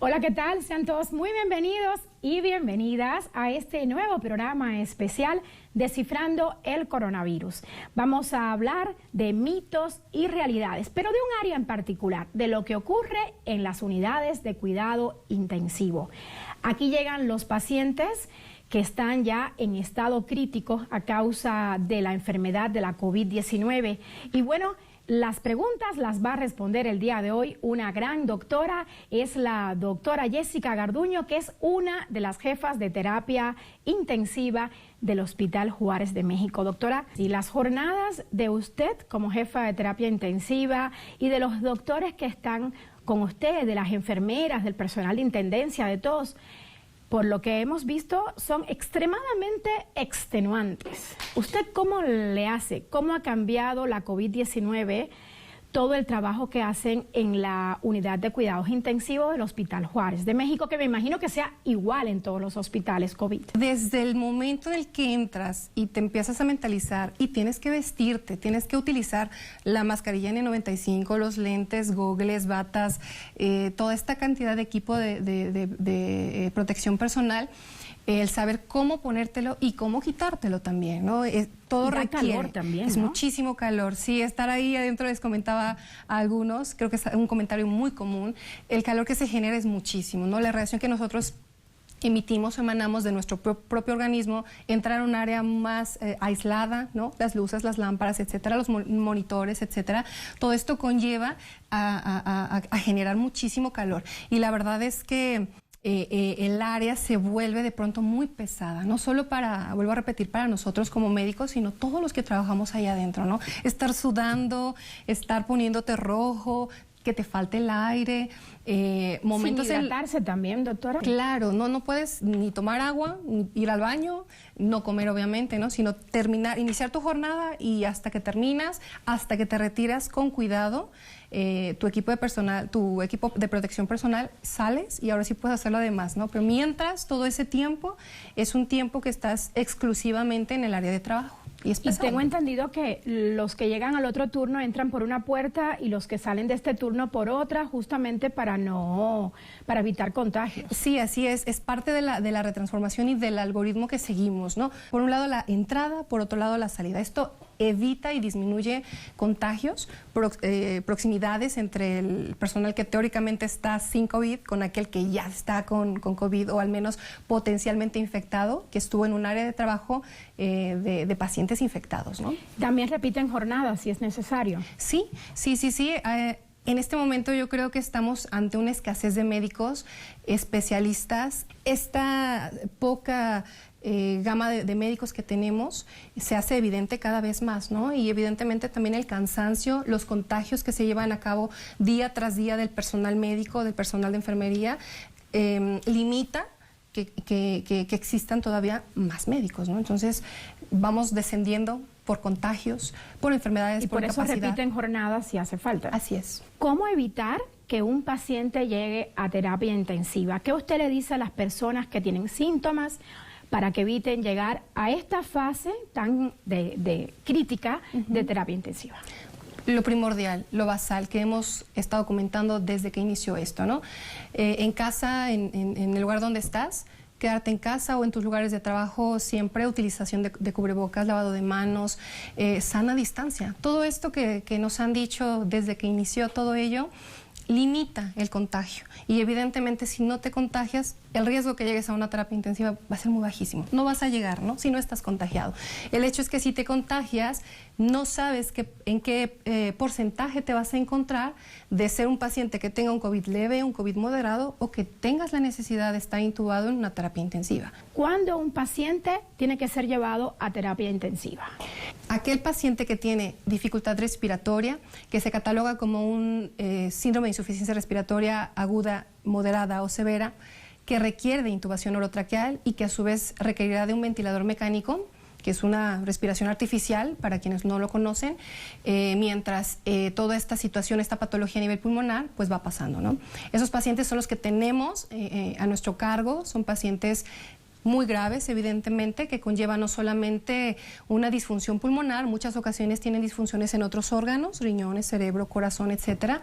Hola, ¿qué tal? Sean todos muy bienvenidos y bienvenidas a este nuevo programa especial Descifrando el Coronavirus. Vamos a hablar de mitos y realidades, pero de un área en particular, de lo que ocurre en las unidades de cuidado intensivo. Aquí llegan los pacientes que están ya en estado crítico a causa de la enfermedad de la COVID-19. Y bueno, las preguntas las va a responder el día de hoy una gran doctora, es la doctora Jessica Garduño, que es una de las jefas de terapia intensiva del Hospital Juárez de México. Doctora, y las jornadas de usted como jefa de terapia intensiva y de los doctores que están con usted, de las enfermeras, del personal de intendencia, de todos, por lo que hemos visto, son extremadamente extenuantes. ¿Usted cómo le hace? ¿Cómo ha cambiado la COVID-19 todo el trabajo que hacen en la unidad de cuidados intensivos del Hospital Juárez de México, que me imagino que sea igual en todos los hospitales COVID? Desde el momento en el que entras y te empiezas a mentalizar y tienes que vestirte, tienes que utilizar la mascarilla N95, los lentes, gogles, batas, toda esta cantidad de equipo de protección personal, el saber cómo ponértelo y cómo quitártelo también, ¿no? Todo requiere calor también, es ¿no? Muchísimo calor. Sí, estar ahí adentro, les comentaba a algunos, creo que es un comentario muy común, el calor que se genera es muchísimo, ¿no? La radiación que nosotros emitimos o emanamos de nuestro propio organismo, entrar a un área más aislada, ¿no? Las luces, las lámparas, etcétera, los monitores, etcétera. Todo esto conlleva a generar muchísimo calor. Y la verdad es que el área se vuelve de pronto muy pesada, no solo para, vuelvo a repetir, para nosotros como médicos, sino todos los que trabajamos ahí adentro, ¿no? Estar sudando, estar poniéndote rojo, que te falte el aire, momentos... Sin hidratarse también, doctora. Claro, no puedes ni tomar agua, ni ir al baño, no comer obviamente, ¿no? Sino iniciar tu jornada y hasta que terminas, hasta que te retiras con cuidado, tu equipo de protección personal, sales y ahora sí puedes hacer lo demás, ¿no? Pero mientras, todo ese tiempo es un tiempo que estás exclusivamente en el área de trabajo. Y tengo entendido que los que llegan al otro turno entran por una puerta y los que salen de este turno por otra, justamente para evitar contagios. Sí, así es parte de la retransformación y del algoritmo que seguimos, ¿no? Por un lado la entrada, por otro lado la salida. Esto evita y disminuye contagios, proximidades entre el personal que teóricamente está sin COVID con aquel que ya está con COVID o al menos potencialmente infectado, que estuvo en un área de trabajo de pacientes infectados, ¿no? También repiten jornadas si es necesario. Sí. En este momento yo creo que estamos ante una escasez de médicos, especialistas. Esta poca gama de médicos que tenemos se hace evidente cada vez más, ¿no? Y evidentemente también el cansancio, los contagios que se llevan a cabo día tras día del personal médico, del personal de enfermería, limita que existan todavía más médicos, ¿no? Entonces vamos descendiendo por contagios, por enfermedades, por incapacidad. Y por eso repiten jornadas si hace falta. Así es. ¿Cómo evitar que un paciente llegue a terapia intensiva? ¿Qué usted le dice a las personas que tienen síntomas para que eviten llegar a esta fase tan crítica de terapia intensiva? Lo primordial, lo basal, que hemos estado comentando desde que inició esto, ¿no? En casa, en el lugar donde estás, quedarte en casa o en tus lugares de trabajo, siempre utilización de cubrebocas, lavado de manos, sana distancia. Todo esto que nos han dicho desde que inició todo ello, limita el contagio. Y evidentemente si no te contagias, el riesgo que llegues a una terapia intensiva va a ser muy bajísimo. No vas a llegar, ¿no? Si no estás contagiado. El hecho es que si te contagias, no sabes en qué porcentaje te vas a encontrar de ser un paciente que tenga un COVID leve, un COVID moderado o que tengas la necesidad de estar intubado en una terapia intensiva. ¿Cuándo un paciente tiene que ser llevado a terapia intensiva? Aquel paciente que tiene dificultad respiratoria, que se cataloga como un síndrome de insuficiencia respiratoria aguda, moderada o severa, que requiere de intubación orotraqueal y que a su vez requerirá de un ventilador mecánico, que es una respiración artificial, para quienes no lo conocen, mientras toda esta situación, esta patología a nivel pulmonar, pues va pasando, ¿no? Esos pacientes son los que tenemos a nuestro cargo, son pacientes muy graves, evidentemente, que conllevan no solamente una disfunción pulmonar, muchas ocasiones tienen disfunciones en otros órganos, riñones, cerebro, corazón, etcétera.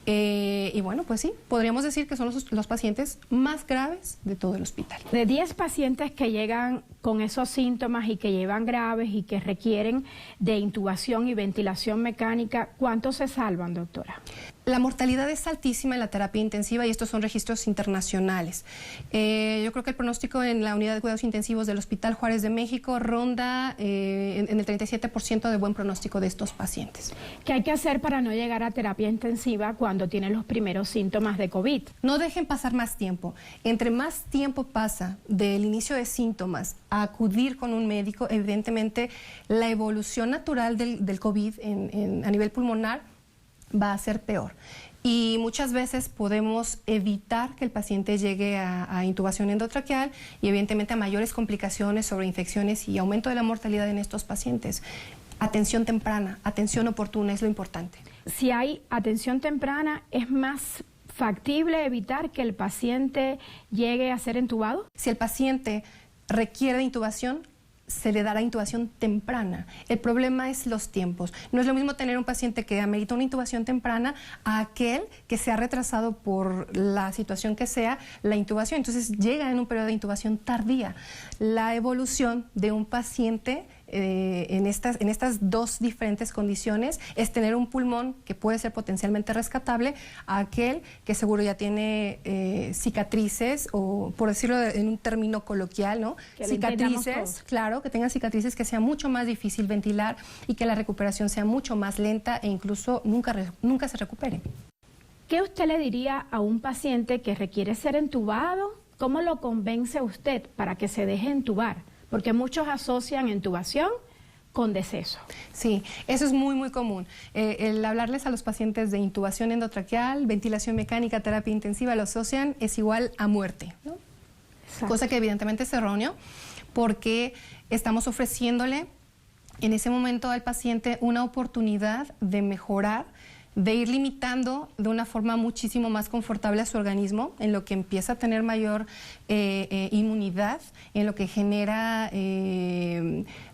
Y bueno, pues sí, podríamos decir que son los pacientes más graves de todo el hospital. De 10 pacientes que llegan con esos síntomas y que llevan graves y que requieren de intubación y ventilación mecánica, ¿cuántos se salvan, doctora? La mortalidad es altísima en la terapia intensiva y estos son registros internacionales. Yo creo que el pronóstico en la unidad de cuidados intensivos del Hospital Juárez de México ronda en el 37% de buen pronóstico de estos pacientes. ¿Qué hay que hacer para no llegar a terapia intensiva cuando tienen los primeros síntomas de COVID? No dejen pasar más tiempo. Entre más tiempo pasa del inicio de síntomas a acudir con un médico, evidentemente la evolución natural del COVID a nivel pulmonar va a ser peor. Y muchas veces podemos evitar que el paciente llegue a intubación endotraqueal y evidentemente a mayores complicaciones sobre infecciones y aumento de la mortalidad en estos pacientes. Atención temprana, atención oportuna es lo importante. Si hay atención temprana, ¿es más factible evitar que el paciente llegue a ser intubado? Si el paciente requiere de intubación, se le dará intubación temprana. El problema es los tiempos. No es lo mismo tener un paciente que amerita una intubación temprana a aquel que se ha retrasado por la situación que sea la intubación. Entonces llega en un periodo de intubación tardía. La evolución de un paciente en estas dos diferentes condiciones es tener un pulmón que puede ser potencialmente rescatable a aquel que seguro ya tiene cicatrices, o por decirlo en un término coloquial, ¿no? Cicatrices, claro, que tenga cicatrices, que sea mucho más difícil ventilar y que la recuperación sea mucho más lenta e incluso nunca se recupere. ¿Qué usted le diría a un paciente que requiere ser entubado? ¿Cómo lo convence usted para que se deje entubar? Porque muchos asocian intubación con deceso. Sí, eso es muy, muy común. El hablarles a los pacientes de intubación endotraqueal, ventilación mecánica, terapia intensiva, lo asocian es igual a muerte, ¿no? Cosa que evidentemente es erróneo, porque estamos ofreciéndole en ese momento al paciente una oportunidad de mejorar, de ir limitando de una forma muchísimo más confortable a su organismo, en lo que empieza a tener mayor inmunidad, en lo que genera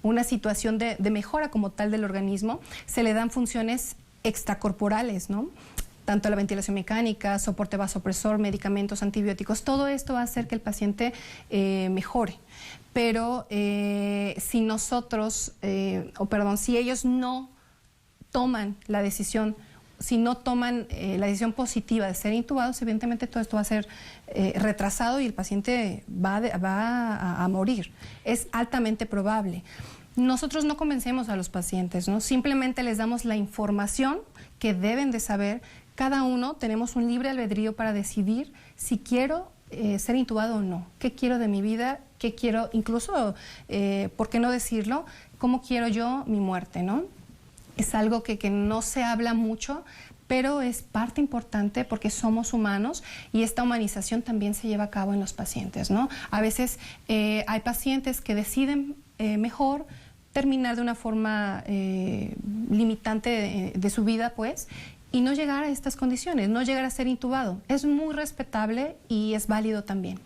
una situación de mejora como tal del organismo. Se le dan funciones extracorporales, ¿no? Tanto la ventilación mecánica, soporte vasopresor, medicamentos, antibióticos, todo esto va a hacer que el paciente mejore. Pero si nosotros, si ellos no toman la decisión, si no toman la decisión positiva de ser intubados, evidentemente todo esto va a ser retrasado y el paciente va a morir. Es altamente probable. Nosotros no convencemos a los pacientes, ¿no? Simplemente les damos la información que deben de saber. Cada uno tenemos un libre albedrío para decidir si quiero ser intubado o no. ¿Qué quiero de mi vida? ¿Qué quiero? Incluso, ¿por qué no decirlo? ¿Cómo quiero yo mi muerte, no? Es algo que no se habla mucho, pero es parte importante porque somos humanos y esta humanización también se lleva a cabo en los pacientes, ¿no? A veces hay pacientes que deciden mejor terminar de una forma limitante de su vida, pues, y no llegar a estas condiciones, no llegar a ser intubado. Es muy respetable y es válido también.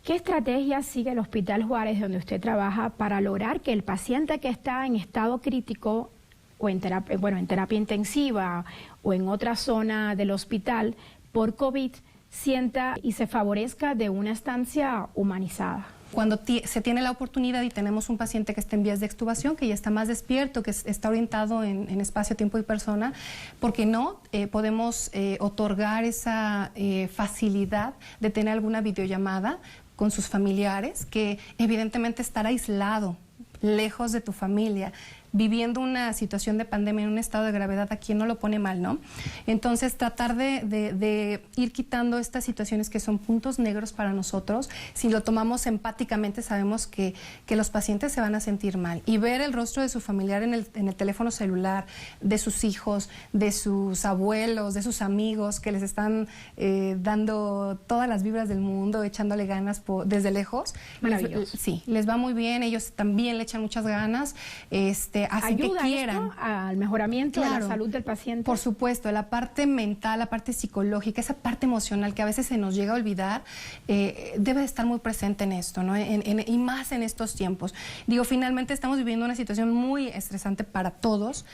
¿Qué estrategia sigue el Hospital Juárez, donde usted trabaja, para lograr que el paciente que está en estado crítico o en terapia intensiva o en otra zona del hospital por COVID sienta y se favorezca de una estancia humanizada? Cuando se tiene la oportunidad y tenemos un paciente que está en vías de extubación, que ya está más despierto, que está orientado en espacio, tiempo y persona, ¿por qué no? Podemos otorgar esa facilidad de tener alguna videollamada con sus familiares, que evidentemente estar aislado, lejos de tu familia, viviendo una situación de pandemia en un estado de gravedad, ¿a quién no lo pone mal, no? Entonces, tratar de ir quitando estas situaciones que son puntos negros para nosotros. Si lo tomamos empáticamente, sabemos que los pacientes se van a sentir mal. Y ver el rostro de su familiar en el teléfono celular, de sus hijos, de sus abuelos, de sus amigos, que les están dando todas las vibras del mundo, echándole ganas desde lejos. Maravilloso. Sí, les va muy bien, ellos también le echan muchas ganas. que hacen que ¿Ayuda quieran. esto al mejoramiento de la salud del paciente? Por supuesto, la parte mental, la parte psicológica, esa parte emocional que a veces se nos llega a olvidar, debe de estar muy presente en esto, ¿no? Y más en estos tiempos. Digo, finalmente estamos viviendo una situación muy estresante para todos,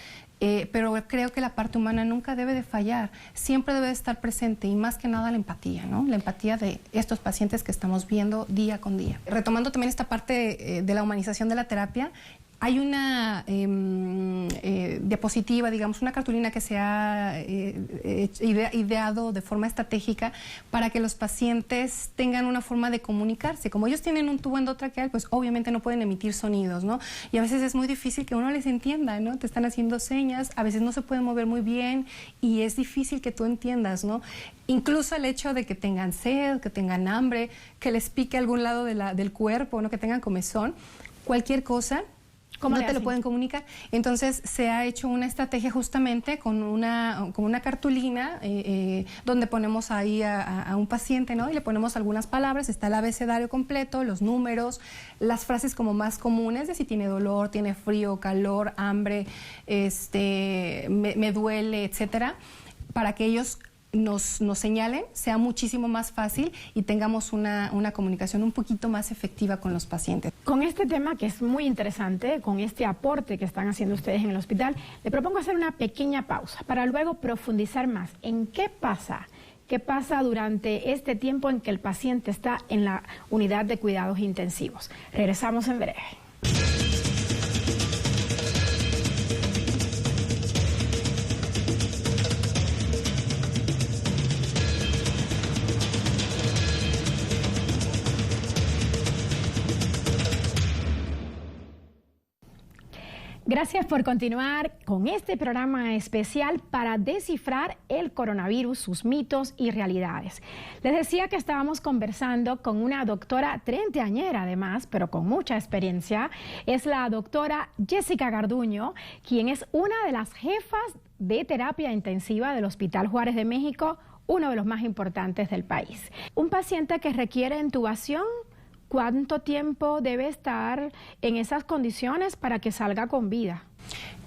pero creo que la parte humana nunca debe de fallar, siempre debe de estar presente y más que nada la empatía, ¿no? La empatía de estos pacientes que estamos viendo día con día. Retomando también esta parte de la humanización de la terapia, hay una diapositiva, digamos, una cartulina que se ha ideado de forma estratégica para que los pacientes tengan una forma de comunicarse. Como ellos tienen un tubo endotraqueal, pues obviamente no pueden emitir sonidos, ¿no? Y a veces es muy difícil que uno les entienda, ¿no? Te están haciendo señas, a veces no se pueden mover muy bien y es difícil que tú entiendas, ¿no? Incluso el hecho de que tengan sed, que tengan hambre, que les pique algún lado del cuerpo, ¿no? Que tengan comezón, cualquier cosa. No te lo pueden comunicar. Entonces se ha hecho una estrategia justamente con una cartulina donde ponemos ahí a un paciente, ¿no? Y le ponemos algunas palabras, está el abecedario completo, los números, las frases como más comunes de si tiene dolor, tiene frío, calor, hambre, me duele, etcétera, para que ellos nos señalen, sea muchísimo más fácil y tengamos una comunicación un poquito más efectiva con los pacientes. Con este tema que es muy interesante, con este aporte que están haciendo ustedes en el hospital, le propongo hacer una pequeña pausa para luego profundizar más en qué pasa durante este tiempo en que el paciente está en la unidad de cuidados intensivos. Regresamos en breve. Gracias por continuar con este programa especial para descifrar el coronavirus, sus mitos y realidades. Les decía que estábamos conversando con una doctora treintañera además, pero con mucha experiencia. Es la doctora Jessica Garduño, quien es una de las jefas de terapia intensiva del Hospital Juárez de México, uno de los más importantes del país. Un paciente que requiere intubación, ¿cuánto tiempo debe estar en esas condiciones para que salga con vida?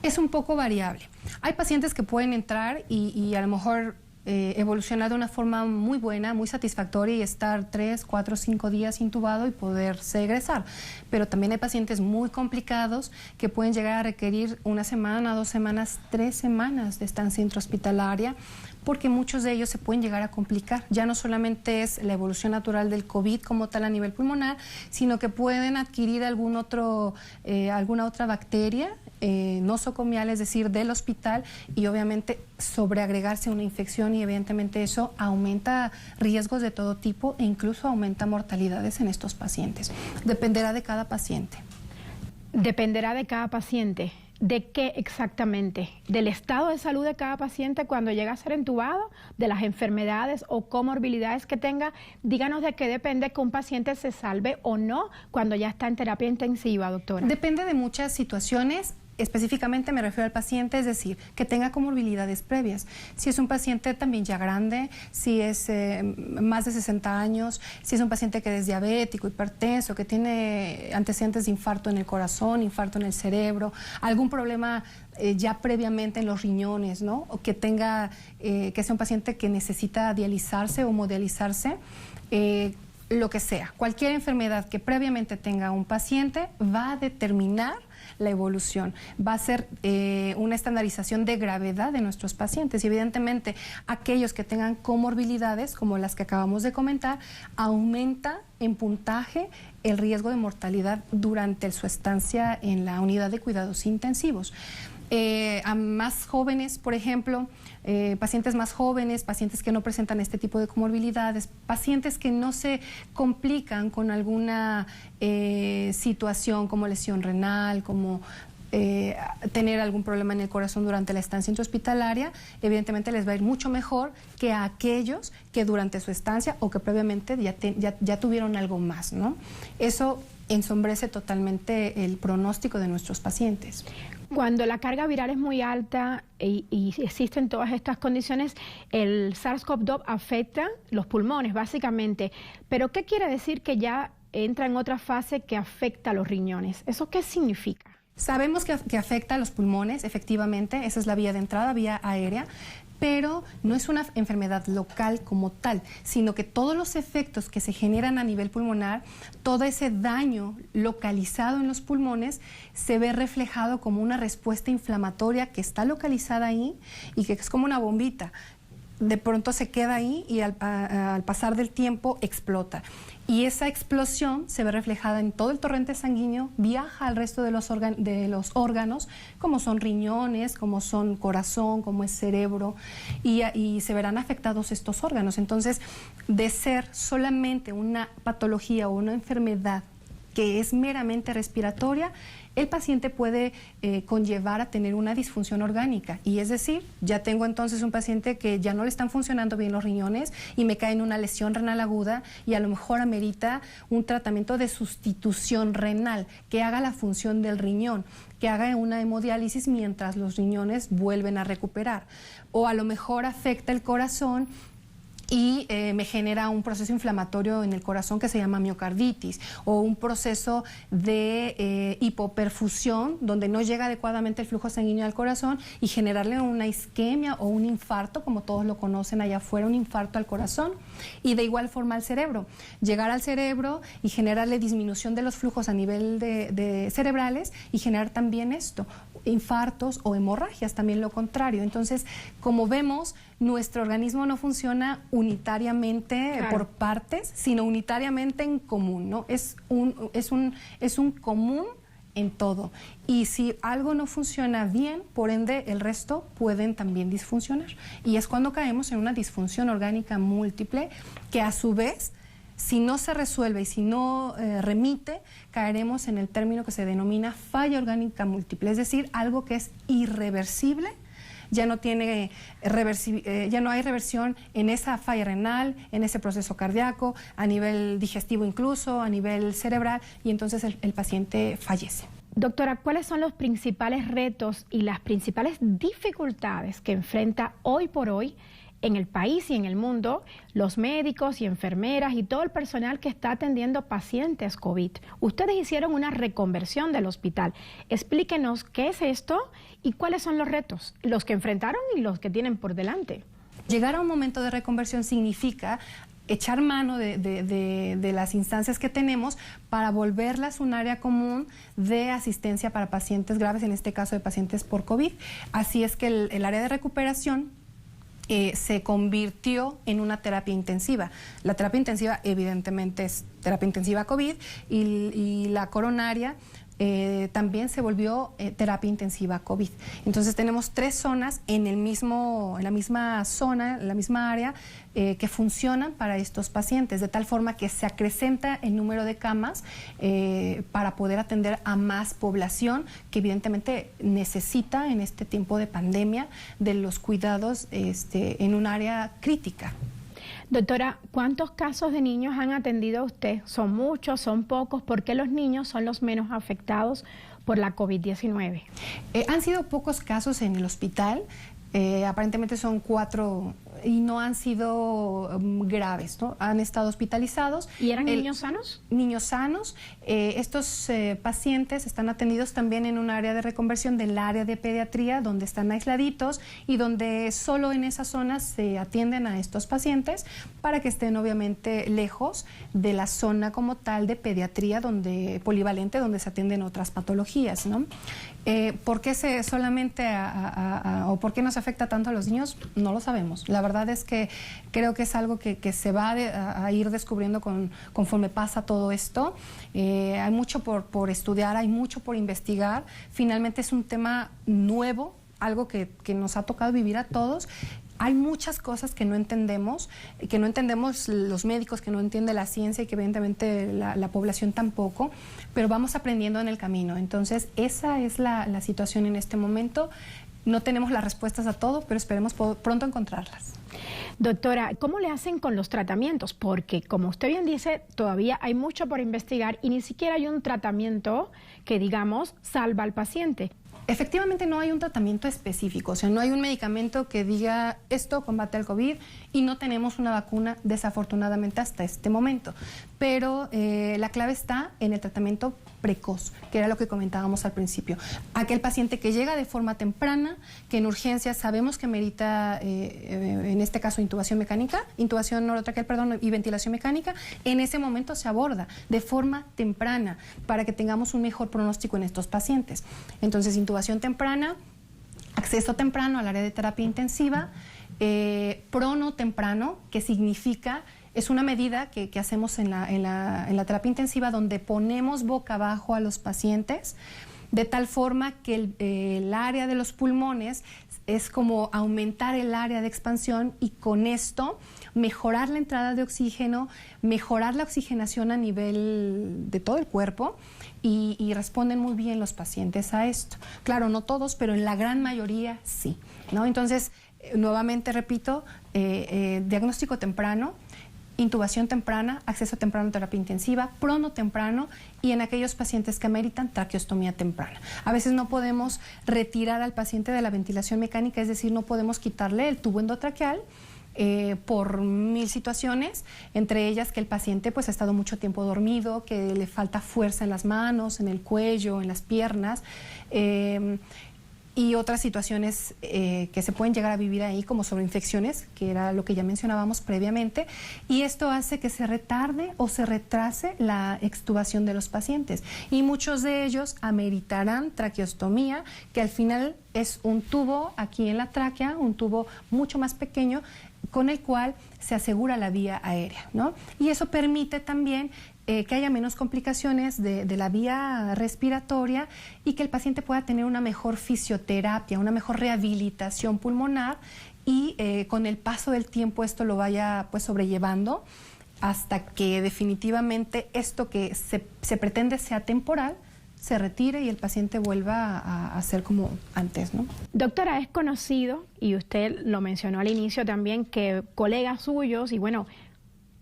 Es un poco variable. Hay pacientes que pueden entrar y a lo mejor evolucionar de una forma muy buena, muy satisfactoria y estar 3, 4, 5 días intubado y poderse egresar. Pero también hay pacientes muy complicados que pueden llegar a requerir 1 semana, 2 semanas, 3 semanas de estancia intrahospitalaria, porque muchos de ellos se pueden llegar a complicar. Ya no solamente es la evolución natural del COVID como tal a nivel pulmonar, sino que pueden adquirir alguna otra bacteria nosocomial, es decir, del hospital, y obviamente sobreagregarse una infección, y evidentemente eso aumenta riesgos de todo tipo e incluso aumenta mortalidades en estos pacientes. Dependerá de cada paciente. Dependerá de cada paciente. ¿De qué exactamente? ¿Del estado de salud de cada paciente cuando llega a ser intubado? ¿De las enfermedades o comorbilidades que tenga? Díganos de qué depende que un paciente se salve o no cuando ya está en terapia intensiva, doctora. Depende de muchas situaciones. Específicamente me refiero al paciente, es decir, que tenga comorbilidades previas. Si es un paciente también ya grande, si es más de 60 años, si es un paciente que es diabético, hipertenso, que tiene antecedentes de infarto en el corazón, infarto en el cerebro, algún problema ya previamente en los riñones, ¿no? O que tenga, que sea un paciente que necesita dializarse o hemodializarse, lo que sea. Cualquier enfermedad que previamente tenga un paciente va a determinar la evolución, va a ser una estandarización de gravedad de nuestros pacientes, y evidentemente aquellos que tengan comorbilidades como las que acabamos de comentar, aumenta en puntaje el riesgo de mortalidad durante su estancia en la unidad de cuidados intensivos. A más jóvenes, por ejemplo, pacientes más jóvenes, pacientes que no presentan este tipo de comorbilidades, pacientes que no se complican con alguna situación como lesión renal, como tener algún problema en el corazón durante la estancia intrahospitalaria, evidentemente les va a ir mucho mejor que a aquellos que durante su estancia o que previamente ya tuvieron algo más, ¿no? Eso ensombrece totalmente el pronóstico de nuestros pacientes. Cuando la carga viral es muy alta y existen todas estas condiciones, el SARS-CoV-2 afecta los pulmones, básicamente. Pero, ¿qué quiere decir que ya entra en otra fase que afecta a los riñones? ¿Eso qué significa? Sabemos que afecta a los pulmones, efectivamente, esa es la vía de entrada, vía aérea, pero no es una enfermedad local como tal, sino que todos los efectos que se generan a nivel pulmonar, todo ese daño localizado en los pulmones se ve reflejado como una respuesta inflamatoria que está localizada ahí y que es como una bombita. De pronto se queda ahí y al pasar del tiempo explota. Y esa explosión se ve reflejada en todo el torrente sanguíneo, viaja al resto de los órganos, como son riñones, como son corazón, como es cerebro, y se verán afectados estos órganos. Entonces, de ser solamente una patología o una enfermedad que es meramente respiratoria, el paciente puede conllevar a tener una disfunción orgánica. Y es decir, ya tengo entonces un paciente que ya no le están funcionando bien los riñones y me cae en una lesión renal aguda y a lo mejor amerita un tratamiento de sustitución renal que haga la función del riñón, que haga una hemodiálisis mientras los riñones vuelven a recuperar. O a lo mejor afecta el corazón y me genera un proceso inflamatorio en el corazón que se llama miocarditis, o un proceso de hipoperfusión donde no llega adecuadamente el flujo sanguíneo al corazón y generarle una isquemia o un infarto, como todos lo conocen allá afuera, un infarto al corazón, y de igual forma al cerebro, llegar al cerebro y generarle disminución de los flujos a nivel de cerebrales y generar también esto, infartos o hemorragias, también lo contrario. Entonces, como vemos, nuestro organismo no funciona unitariamente por partes, sino unitariamente en común, ¿no? Es un común en todo. Y si algo no funciona bien, por ende, el resto pueden también disfuncionar. Y es cuando caemos en una disfunción orgánica múltiple que a su vez, si no se resuelve y si no remite, caeremos en el término que se denomina falla orgánica múltiple, es decir, algo que es irreversible. Ya no hay reversión en esa falla renal, en ese proceso cardíaco, a nivel digestivo incluso, a nivel cerebral, y entonces el paciente fallece. Doctora, ¿cuáles son los principales retos y las principales dificultades que enfrenta hoy por hoy en el país y en el mundo los médicos y enfermeras y todo el personal que está atendiendo pacientes COVID? Ustedes hicieron una reconversión del hospital. Explíquenos qué es esto y cuáles son los retos, los que enfrentaron y los que tienen por delante. Llegar a un momento de reconversión significa echar mano de las instancias que tenemos para volverlas un área común de asistencia para pacientes graves, en este caso de pacientes por COVID. Así es que el área de recuperación se convirtió en una terapia intensiva. La terapia intensiva evidentemente es terapia intensiva COVID y la coronaria también se volvió terapia intensiva COVID. Entonces tenemos 3 zonas en la misma zona, en la misma área, que funcionan para estos pacientes, de tal forma que se acrecenta el número de camas para poder atender a más población que evidentemente necesita en este tiempo de pandemia de los cuidados en un área crítica. Doctora, ¿cuántos casos de niños han atendido a usted? ¿Son muchos, son pocos? ¿Por qué los niños son los menos afectados por la COVID-19? Han sido pocos casos en el hospital. Aparentemente son 4 y no han sido graves, ¿no? Han estado hospitalizados. ¿Y eran niños sanos? Niños sanos. Estos pacientes están atendidos también en un área de reconversión del área de pediatría, donde están aisladitos y donde solo en esas zonas se atienden a estos pacientes para que estén obviamente lejos de la zona como tal de pediatría polivalente, donde se atienden otras patologías, ¿no? ¿Por qué solamente o por qué nos afecta tanto a los niños? No lo sabemos. La verdad es que creo que es algo que se va a ir descubriendo conforme pasa todo esto. Hay mucho por estudiar, hay mucho por investigar. Finalmente es un tema nuevo, algo que nos ha tocado vivir a todos. Hay muchas cosas que no entendemos los médicos, que no entiende la ciencia y que evidentemente la población tampoco, pero vamos aprendiendo en el camino. Entonces, esa es la situación en este momento. No tenemos las respuestas a todo, pero esperemos pronto encontrarlas. Doctora, ¿cómo le hacen con los tratamientos? Porque, como usted bien dice, todavía hay mucho por investigar y ni siquiera hay un tratamiento que, digamos, salva al paciente. Efectivamente no hay un tratamiento específico, o sea, no hay un medicamento que diga esto combate al COVID y no tenemos una vacuna desafortunadamente hasta este momento. pero la clave está en el tratamiento precoz, que era lo que comentábamos al principio. Aquel paciente que llega de forma temprana, que en urgencias sabemos que merita, en este caso, intubación orotraqueal, y ventilación mecánica, en ese momento se aborda de forma temprana para que tengamos un mejor pronóstico en estos pacientes. Entonces, intubación temprana, acceso temprano al área de terapia intensiva, prono temprano, que significa... Es una medida que hacemos en la terapia intensiva donde ponemos boca abajo a los pacientes de tal forma que el área de los pulmones es como aumentar el área de expansión y con esto mejorar la entrada de oxígeno, mejorar la oxigenación a nivel de todo el cuerpo y responden muy bien los pacientes a esto. Claro, no todos, pero en la gran mayoría sí, ¿no? Entonces, nuevamente repito, diagnóstico temprano, intubación temprana, acceso temprano a terapia intensiva, prono temprano y en aquellos pacientes que ameritan traqueostomía temprana. A veces no podemos retirar al paciente de la ventilación mecánica, es decir, no podemos quitarle el tubo endotraqueal por 1000 situaciones, entre ellas que el paciente pues ha estado mucho tiempo dormido, que le falta fuerza en las manos, en el cuello, en las piernas, y otras situaciones que se pueden llegar a vivir ahí, como sobreinfecciones, que era lo que ya mencionábamos previamente, y esto hace que se retarde o se retrase la extubación de los pacientes. Y muchos de ellos ameritarán traqueostomía, que al final es un tubo aquí en la tráquea, un tubo mucho más pequeño, con el cual se asegura la vía aérea, ¿no? Y eso permite también que haya menos complicaciones de la vía respiratoria y que el paciente pueda tener una mejor fisioterapia, una mejor rehabilitación pulmonar y con el paso del tiempo esto lo vaya pues sobrellevando hasta que definitivamente esto que se pretende sea temporal se retire y el paciente vuelva a ser como antes, ¿no? Doctora, es conocido, y usted lo mencionó al inicio también, que colegas suyos y bueno,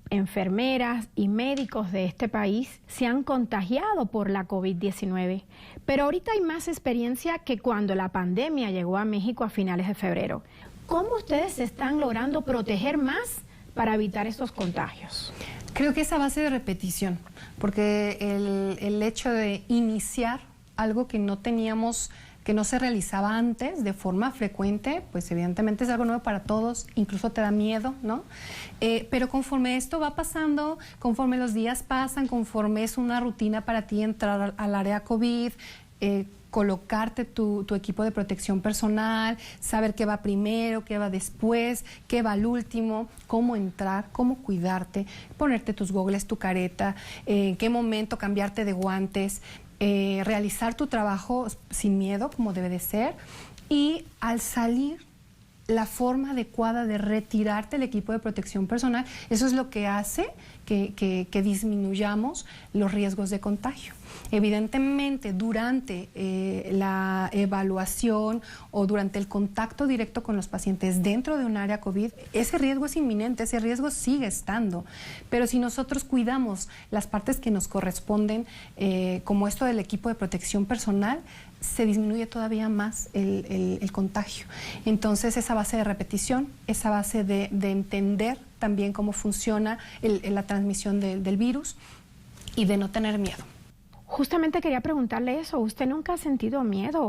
enfermeras y médicos de este país se han contagiado por la COVID-19. Pero ahorita hay más experiencia que cuando la pandemia llegó a México a finales de febrero. ¿Cómo ustedes se están logrando proteger más para evitar estos contagios? Creo que es a base de repetición, porque el hecho de iniciar algo que no teníamos, que no se realizaba antes de forma frecuente, pues evidentemente es algo nuevo para todos, incluso te da miedo, ¿no? Pero conforme esto va pasando, conforme los días pasan, conforme es una rutina para ti entrar al área COVID, colocarte tu equipo de protección personal, saber qué va primero, qué va después, qué va al último, cómo entrar, cómo cuidarte, ponerte tus gogles, tu careta, en qué momento cambiarte de guantes, realizar tu trabajo sin miedo, como debe de ser, y al salir, la forma adecuada de retirarte el equipo de protección personal, eso es lo que hace que disminuyamos los riesgos de contagio. Evidentemente, durante la evaluación o durante el contacto directo con los pacientes dentro de un área COVID, ese riesgo es inminente, ese riesgo sigue estando. Pero si nosotros cuidamos las partes que nos corresponden, como esto del equipo de protección personal, se disminuye todavía más el contagio. Entonces, esa base de repetición, esa base de entender también cómo funciona la transmisión del virus y de no tener miedo. Justamente quería preguntarle eso. ¿Usted nunca ha sentido miedo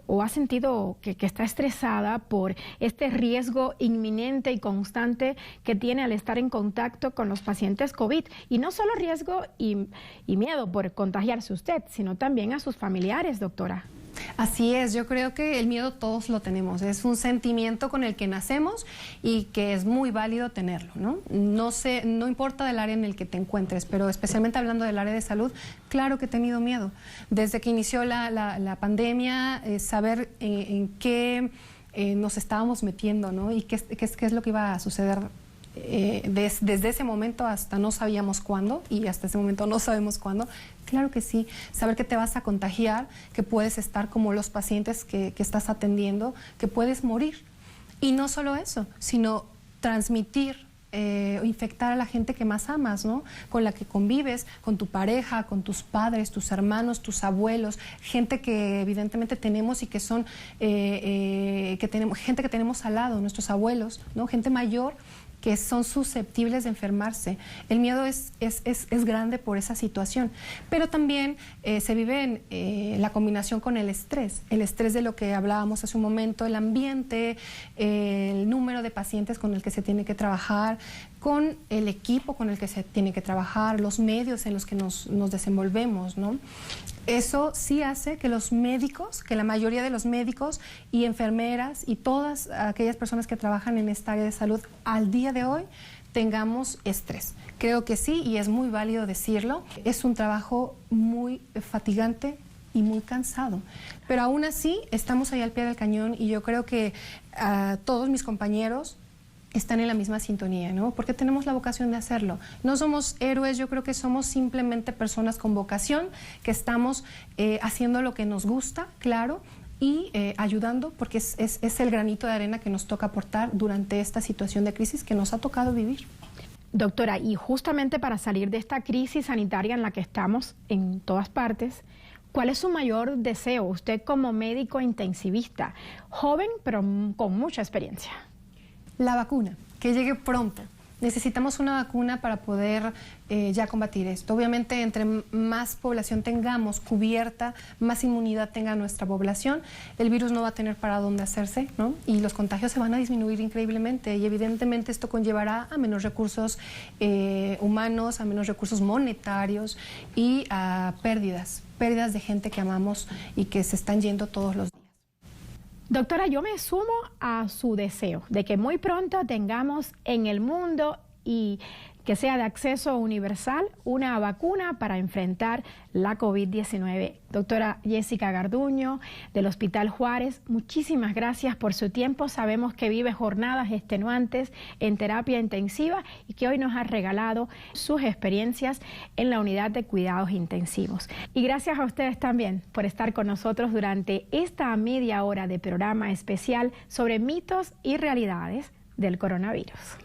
o ha sentido que está estresada por este riesgo inminente y constante que tiene al estar en contacto con los pacientes COVID? Y no solo riesgo y miedo por contagiarse usted, sino también a sus familiares, doctora. Así es, yo creo que el miedo todos lo tenemos, es un sentimiento con el que nacemos y que es muy válido tenerlo, ¿no? No importa del área en el que te encuentres, pero especialmente hablando del área de salud, claro que he tenido miedo. Desde que inició la pandemia, saber en qué nos estábamos metiendo, ¿no? Y qué es lo que iba a suceder. Desde ese momento hasta no sabíamos cuándo y hasta ese momento no sabemos cuándo. Claro que sí, saber que te vas a contagiar, que puedes estar como los pacientes que estás atendiendo, que puedes morir. Y no solo eso, sino transmitir o infectar a la gente que más amas, ¿no? Con la que convives, con tu pareja, con tus padres, tus hermanos, tus abuelos, gente que evidentemente tenemos y que son, gente que tenemos al lado, nuestros abuelos, ¿no? Gente mayor que son susceptibles de enfermarse. El miedo es grande por esa situación, pero también se vive en la combinación con el estrés de lo que hablábamos hace un momento, el ambiente, el número de pacientes con el que se tiene que trabajar, con el equipo con el que se tiene que trabajar, los medios en los que nos desenvolvemos, ¿no? Eso sí hace que los médicos, que la mayoría de los médicos y enfermeras y todas aquellas personas que trabajan en esta área de salud al día de hoy tengamos estrés. Creo que sí, y es muy válido decirlo. Es un trabajo muy fatigante y muy cansado, pero aún así estamos ahí al pie del cañón, y yo creo que todos mis compañeros están en la misma sintonía, ¿no? Porque tenemos la vocación de hacerlo. No somos héroes, yo creo que somos simplemente personas con vocación, que estamos haciendo lo que nos gusta, claro, y ayudando, porque es el granito de arena que nos toca aportar durante esta situación de crisis que nos ha tocado vivir. Doctora, y justamente para salir de esta crisis sanitaria en la que estamos en todas partes, ¿cuál es su mayor deseo, usted como médico intensivista, joven pero con mucha experiencia? La vacuna, que llegue pronto. Necesitamos una vacuna para poder ya combatir esto. Obviamente, entre más población tengamos cubierta, más inmunidad tenga nuestra población, el virus no va a tener para dónde hacerse, ¿no? Y los contagios se van a disminuir increíblemente, y evidentemente esto conllevará a menos recursos humanos, a menos recursos monetarios y a pérdidas de gente que amamos y que se están yendo todos los días. Doctora, yo me sumo a su deseo de que muy pronto tengamos en el mundo, y que sea de acceso universal, una vacuna para enfrentar la COVID-19. Doctora Jessica Garduño, del Hospital Juárez, muchísimas gracias por su tiempo. Sabemos que vive jornadas extenuantes en terapia intensiva y que hoy nos ha regalado sus experiencias en la unidad de cuidados intensivos. Y gracias a ustedes también por estar con nosotros durante esta media hora de programa especial sobre mitos y realidades del coronavirus.